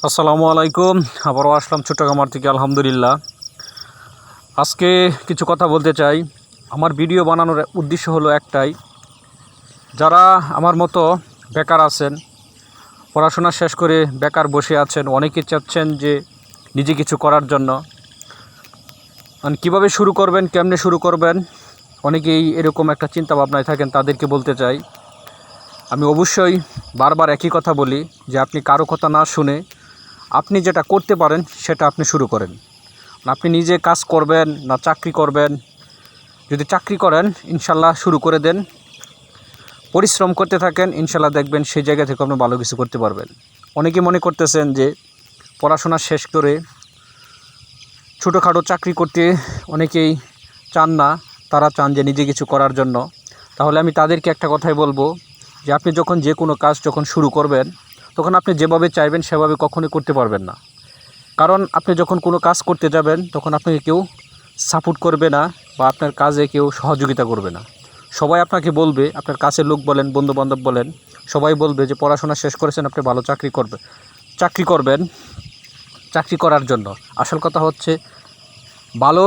আসসালামু আলাইকুম। আবারও আসলাম চট্টগ্রাম থেকে। আলহামদুলিল্লাহ, আজকে কিছু কথা বলতে চাই। আমার ভিডিও বানানোর উদ্দেশ্য হলো একটাই, যারা আমার মতো বেকার আছেন, পড়াশোনা শেষ করে বেকার বসে আছেন, অনেকে চাচ্ছেন যে নিজে কিছু করার জন্য, মানে কীভাবে শুরু করবেন, কেমনে শুরু করবেন, অনেকেই এরকম একটা চিন্তা ভাবনায় থাকেন। তাদেরকে বলতে চাই, আমি অবশ্যই বারবার একই কথা বলি যে আপনি কারো কথা না শুনে আপনি যেটা করতে পারেন সেটা আপনি শুরু করেন। আপনি নিজে কাজ করবেন না চাকরি করবেন? যদি চাকরি করেন, ইনশাল্লাহ শুরু করে দেন, পরিশ্রম করতে থাকেন, ইনশাল্লাহ দেখবেন সেই জায়গা থেকে আপনি ভালো কিছু করতে পারবেন। অনেকে মনে করতেছেন যে পড়াশোনা শেষ করে ছোটোখাটো চাকরি করতে অনেকেই চান না, তারা চান যে নিজে কিছু করার জন্য। তাহলে আমি তাদেরকে একটা কথাই বলবো যে আপনি যখন যে কোনো কাজ যখন শুরু করবেন, তখন আপনি যেভাবে চাইবেন সেভাবে কখনোই করতে পারবেন না। কারণ আপনি যখন কোনো কাজ করতে যাবেন, তখন আপনাকে কেউ সাপোর্ট করবে না বা আপনার কাজে কেউ সহযোগিতা করবে না। সবাই আপনাকে বলবে, আপনার কাছের লোক বলেন, বন্ধুবান্ধব বলেন, সবাই বলবে যে পড়াশোনা শেষ করেছেন, আপনি ভালো চাকরি করবেন। চাকরি করার জন্য আসল কথা হচ্ছে, ভালো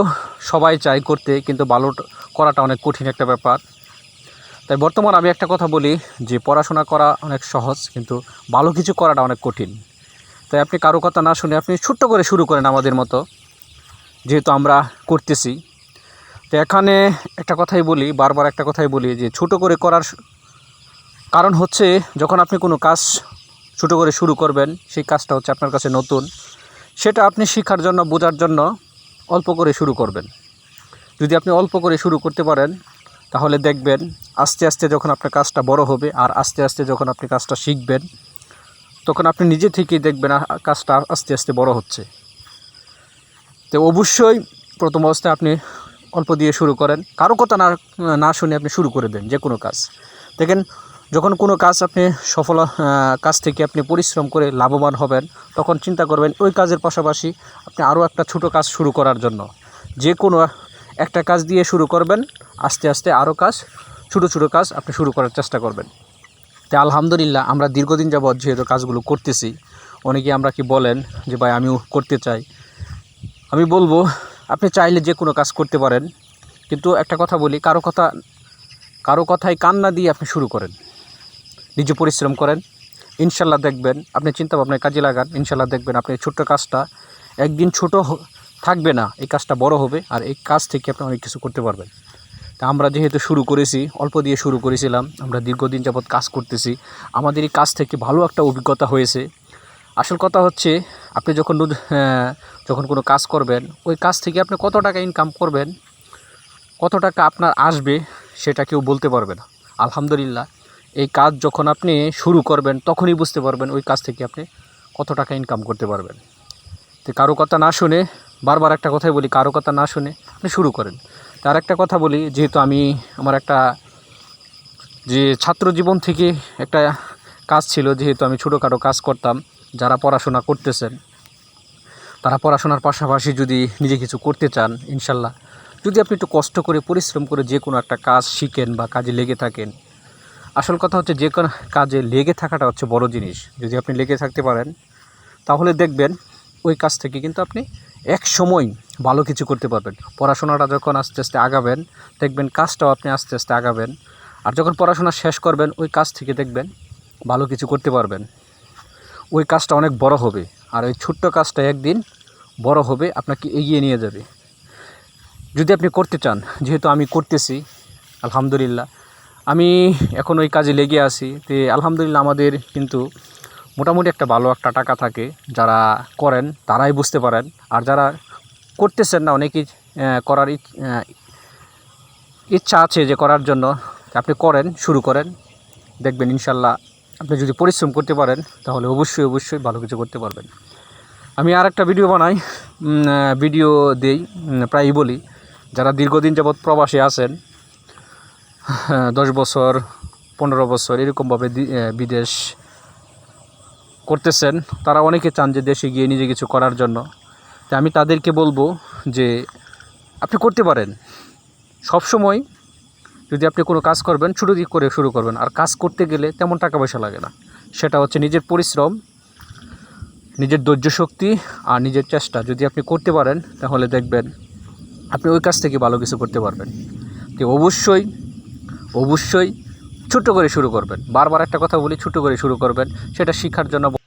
সবাই চায় করতে, কিন্তু ভালো করাটা অনেক কঠিন একটা ব্যাপার। তাই বর্তমান আমি একটা কথা বলি যে পড়াশোনা করা অনেক সহজ, কিন্তু ভালো কিছু করাটা অনেক কঠিন। তাই আপনি কারো কথা না শুনে আপনি ছোট্ট করে শুরু করেন, আমাদের মতো যেহেতু আমরা করতেছি। তো এখানে একটা কথাই বলি, বারবার একটা কথাই বলি যে ছোট করে করার কারণ হচ্ছে, যখন আপনি কোনো কাজ ছোট করে শুরু করবেন, সেই কাজটা হচ্ছে আপনার কাছে নতুন, সেটা আপনি শেখার জন্য, বোঝার জন্য অল্প করে শুরু করবেন। যদি আপনি অল্প করে শুরু করতে পারেন, তাহলে দেখবেন আস্তে আস্তে যখন আপনার কাজটা বড় হবে, আর আস্তে আস্তে যখন আপনি কাজটা শিখবেন, তখন আপনি নিজে থেকেই দেখবেন কাজটা আস্তে আস্তে বড় হচ্ছে। তো অবশ্যই প্রথম অবস্থায় আপনি অল্প দিয়ে শুরু করেন, কারো কথা না শুনে আপনি শুরু করে দেন যে কোনো কাজ। দেখেন, যখন কোনো কাজ আপনি সফল কাজ থেকে আপনি পরিশ্রম করে লাভবান হবেন, তখন চিন্তা করবেন ওই কাজের পাশাপাশি আপনি আরও একটা ছোট কাজ শুরু করার জন্য। যে কোনো একটা কাজ দিয়ে শুরু করবেন, আস্তে আস্তে আরও ছোটো ছোটো কাজ আপনি শুরু করার চেষ্টা করবেন। তাই আলহামদুলিল্লাহ, আমরা দীর্ঘদিন যাবৎ যেহেতু কাজগুলো করতেছি, অনেকে আমরা কি বলেন যে ভাই আমিও করতে চাই। আমি বলবো, আপনি চাইলে যে কোনো কাজ করতে পারেন, কিন্তু একটা কথা বলি, কারো কথায় কান না দিয়ে আপনি শুরু করেন, নিজে পরিশ্রম করেন, ইনশাল্লাহ দেখবেন, আপনি চিন্তাভাবনায় কাজে লাগান, ইনশাল্লাহ দেখবেন আপনি ছোট্ট কাজটা একদিন ছোট থাকবে না, এই কাজটা বড় হবে, আর এই কাজ থেকে আপনি অনেক কিছু করতে পারবেন। তা আমরা যেহেতু শুরু করেছি, অল্প দিয়ে শুরু করেছিলাম, আমরা দীর্ঘদিন যাবৎ কাজ করতেছি, আমাদের এই কাজ থেকে ভালো একটা অভিজ্ঞতা হয়েছে। আসল কথা হচ্ছে, আপনি যখন কোনো কাজ করবেন, ওই কাজ থেকে আপনি কত টাকা ইনকাম করবেন, কত টাকা আপনার আসবে, সেটা কেউ বলতে পারবে না। আলহামদুলিল্লাহ, এই কাজ যখন আপনি শুরু করবেন, তখনই বুঝতে পারবেন ওই কাজ থেকে আপনি কত টাকা ইনকাম করতে পারবেন। তো কারো কথা না শুনে, বারবার একটা কথাই বলি, কারো কথা না শুনে আপনি শুরু করেন। তার একটা কথা বলি, যেহেতু আমার একটা যে ছাত্র জীবন থেকে একটা কাজ ছিল, যেহেতু আমি ছোটোখাটো কাজ করতাম, যারা পড়াশোনা করতেছেন, তারা পড়াশোনার পাশাপাশি যদি নিজে কিছু করতে চান, ইনশাল্লাহ যদি আপনি একটু কষ্ট করে পরিশ্রম করে যে কোনো একটা কাজ শিখেন বা কাজে লেগে থাকেন, আসল কথা হচ্ছে যে কোনো কাজে লেগে থাকাটা হচ্ছে বড় জিনিস। যদি আপনি লেগে থাকতে পারেন, তাহলে দেখবেন ওই কাজ থেকে কিন্তু আপনি এক সময় ভালো কিছু করতে পারবেন। পড়াশোনাটা যখন আস্তে আস্তে আগাবেন, দেখবেন কাজটাও আপনি আস্তে আস্তে আগাবেন। আর যখন পড়াশোনা শেষ করবেন, ওই কাজ থেকে দেখবেন ভালো কিছু করতে পারবেন, ওই কাজটা অনেক বড় হবে, আর ওই ছোট্ট কাজটা একদিন বড় হবে, আপনাকে এগিয়ে নিয়ে যাবে। যদি আপনি করতে চান, যেহেতু আমি করতেছি, আলহামদুলিল্লাহ, আমি এখন ওই কাজে লেগে আছি। তো আলহামদুলিল্লাহ, আমাদের কিন্তু মোটামুটি একটা ভালো একটা টাকা থাকে। যারা করেন তারাই বুঝতে পারেন, আর যারা করতেছেন না, অনেকেই করার ইচ্ছা আছে যে করার জন্য, আপনি শুরু করেন, দেখবেন ইনশাল্লাহ আপনি যদি পরিশ্রম করতে পারেন, তাহলে অবশ্যই ভালো কিছু করতে পারবেন। আমি আর একটা ভিডিও দেই, প্রায়ই বলি, যারা দীর্ঘদিন যাবৎ প্রবাসে আছেন, 10 বছর 15 বছর এরকমভাবে বিদেশ করতেছেন, তারা অনেকে চান যে দেশে গিয়ে নিজে কিছু করার জন্য। তাই আমি তাদেরকে বলবো যে আপনি করতে পারেন। সবসময় যদি আপনি কোনো কাজ করবেন, ছোটো দিক করে শুরু করবেন। আর কাজ করতে গেলে তেমন টাকা পয়সা লাগে না, সেটা হচ্ছে নিজের পরিশ্রম, নিজের ধৈর্য শক্তি আর নিজের চেষ্টা যদি আপনি করতে পারেন, তাহলে দেখবেন আপনি ওই কাজ থেকে ভালো কিছু করতে পারবেন। তো অবশ্যই ছোটো করে শুরু করবেন। বারবার একটা কথা বলি, ছোটো করে শুরু করবেন। সেটা শেখার জন্য